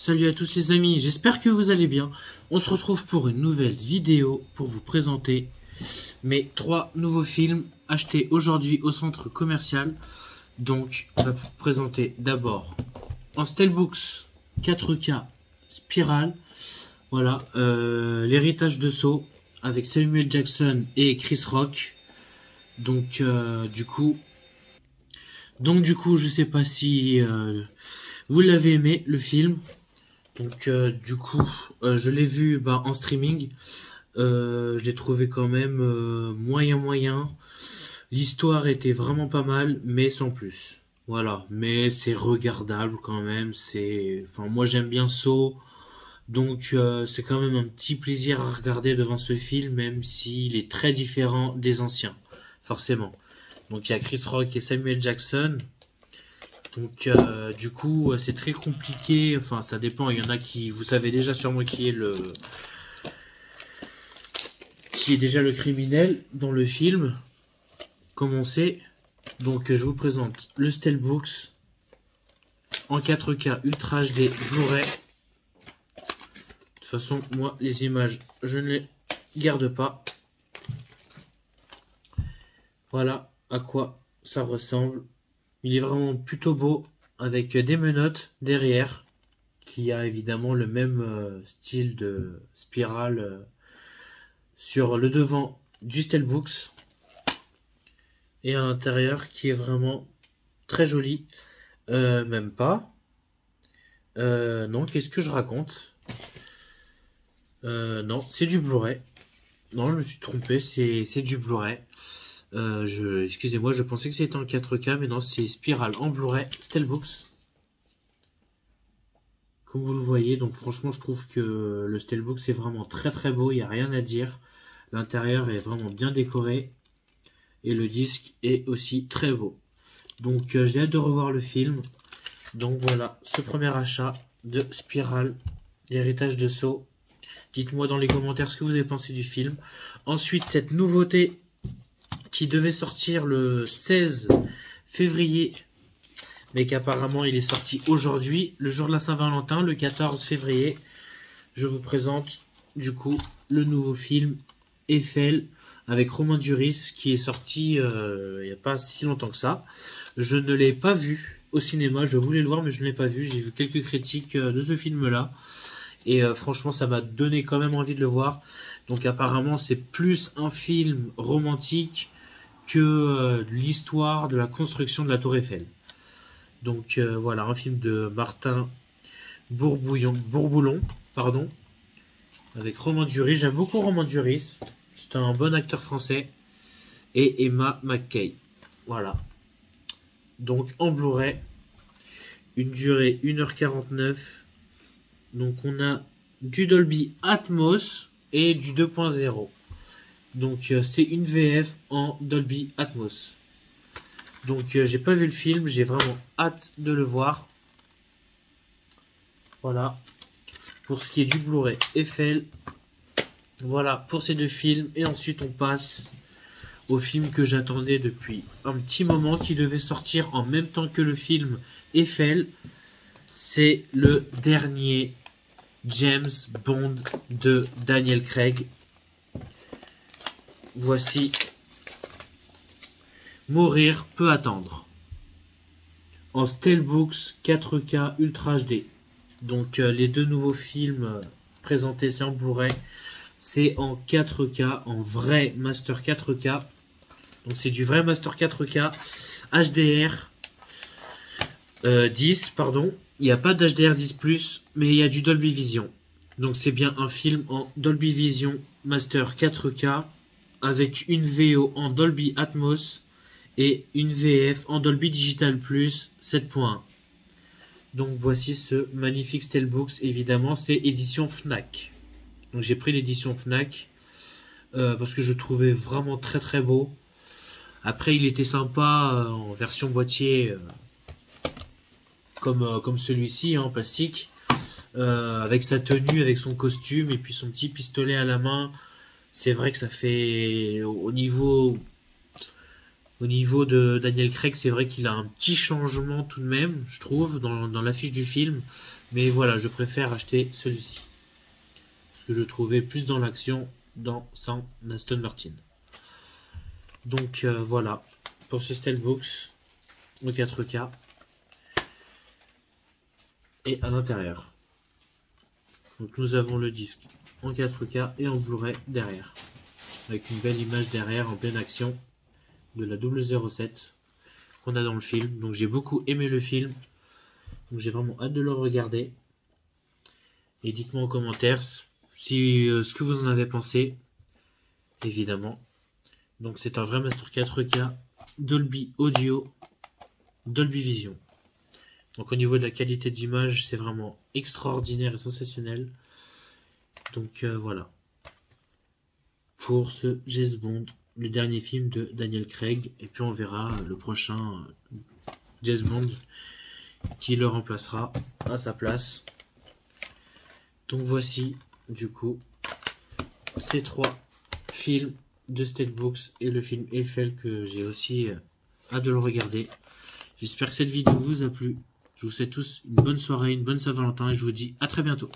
Salut à tous les amis, j'espère que vous allez bien. On se retrouve pour une nouvelle vidéo pour vous présenter mes 3 nouveaux films achetés aujourd'hui au centre commercial. Donc on va vous présenter d'abord en Steelbooks 4K Spiral. Voilà, l'héritage de Saw avec Samuel Jackson et Chris Rock. Donc du coup, je sais pas si vous l'avez aimé le film. Donc je l'ai vu en streaming. Je l'ai trouvé quand même moyen. L'histoire était vraiment pas mal, mais sans plus. Voilà, mais c'est regardable quand même. Moi j'aime bien Saw, donc c'est quand même un petit plaisir à regarder devant ce film, même s'il est très différent des anciens, forcément. Donc il y a Chris Rock et Samuel Jackson. Donc c'est très compliqué, enfin ça dépend, il y en a qui, vous savez déjà sûrement qui est déjà le criminel dans le film, comme on sait. Donc je vous présente le Steelbooks en 4K Ultra HD Blu-ray. De toute façon, moi les images, je ne les garde pas. Voilà à quoi ça ressemble. Il est vraiment plutôt beau, avec des menottes derrière, qui a évidemment le même style de spirale sur le devant du Steelbooks. Et à l'intérieur qui est vraiment très joli. Même pas. Non, qu'est-ce que je raconte? Non, c'est du Blu-ray. Non, je me suis trompé, c'est du Blu-ray. Excusez-moi, je pensais que c'était en 4K, mais non, c'est Spiral en Blu-ray, Steelbooks. Comme vous le voyez, donc franchement, je trouve que le Steelbooks est vraiment très très beau, il n'y a rien à dire. L'intérieur est vraiment bien décoré. Et le disque est aussi très beau. Donc j'ai hâte de revoir le film. Donc voilà, ce premier achat de Spiral, l'héritage de Saw. Dites-moi dans les commentaires ce que vous avez pensé du film. Ensuite, cette nouveauté qui devait sortir le 16 février, mais qu'apparemment il est sorti aujourd'hui, le jour de la Saint-Valentin, le 14 février. Je vous présente du coup le nouveau film Eiffel avec Romain Duris qui est sorti il n'y a pas si longtemps que ça. Je ne l'ai pas vu au cinéma, je voulais le voir mais je ne l'ai pas vu. J'ai vu quelques critiques de ce film là et franchement ça m'a donné quand même envie de le voir. Donc apparemment c'est plus un film romantique que l'histoire de la construction de la Tour Eiffel. Donc voilà, un film de Martin Bourboulon, pardon, avec Romain Duris. J'aime beaucoup Romain Duris, c'est un bon acteur français, et Emma McKay. Voilà. Donc en Blu-ray, une durée 1h49. Donc on a du Dolby Atmos et du 2.0. Donc c'est une VF en Dolby Atmos. Donc j'ai pas vu le film, j'ai vraiment hâte de le voir. Voilà. Pour ce qui est du Blu-ray Eiffel. Voilà pour ces deux films. Et ensuite on passe au film que j'attendais depuis un petit moment, qui devait sortir en même temps que le film Eiffel. C'est le dernier James Bond de Daniel Craig. Voici Mourir peut attendre en Steelbooks 4K Ultra HD. Donc les deux nouveaux films présentés, c'est en Blu-ray, c'est en 4K, en vrai Master 4K. Donc c'est du vrai Master 4K HDR 10, pardon. Il n'y a pas d'HDR 10+, mais il y a du Dolby Vision. Donc c'est bien un film en Dolby Vision Master 4K avec une VO en Dolby Atmos et une VF en Dolby Digital Plus 7.1. Donc voici ce magnifique Steelbooks. Évidemment, c'est édition Fnac. Donc j'ai pris l'édition Fnac parce que je trouvais vraiment très très beau. Après, il était sympa en version boîtier comme celui-ci en plastique, avec sa tenue, avec son costume et puis son petit pistolet à la main. C'est vrai que ça fait au niveau de Daniel Craig, c'est vrai qu'il a un petit changement tout de même, je trouve, dans l'affiche du film. Mais voilà, je préfère acheter celui-ci. Parce que je trouvais plus dans l'action dans son Aston Martin. Donc voilà, pour ce Steelbooks en 4K. Et à l'intérieur. Donc nous avons le disque en 4K et en Blu-ray derrière. Avec une belle image derrière en pleine action de la 007 qu'on a dans le film. Donc j'ai beaucoup aimé le film. Donc j'ai vraiment hâte de le regarder. Et dites-moi en commentaire si ce que vous en avez pensé. Évidemment. Donc c'est un vrai Master 4K Dolby Audio, Dolby Vision. Donc au niveau de la qualité d'image, c'est vraiment extraordinaire et sensationnel. Donc voilà. Pour ce James Bond, le dernier film de Daniel Craig. Et puis on verra le prochain James Bond qui le remplacera à sa place. Donc voici du coup ces 3 films de Steelbooks et le film Eiffel que j'ai aussi hâte de le regarder. J'espère que cette vidéo vous a plu. Je vous souhaite tous une bonne soirée, une bonne Saint-Valentin et je vous dis à très bientôt.